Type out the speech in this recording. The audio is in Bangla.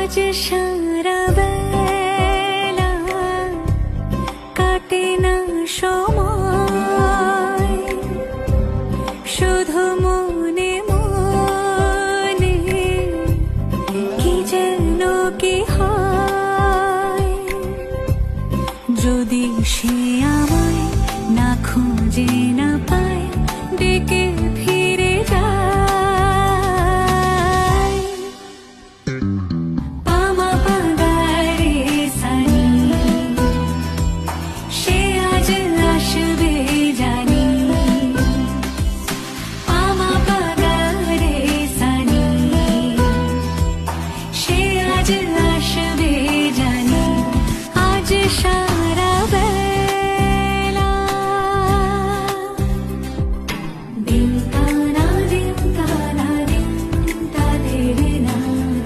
আজ সারা বেলা কাটে না সময়, শুধু মনে মনে কি যেন কি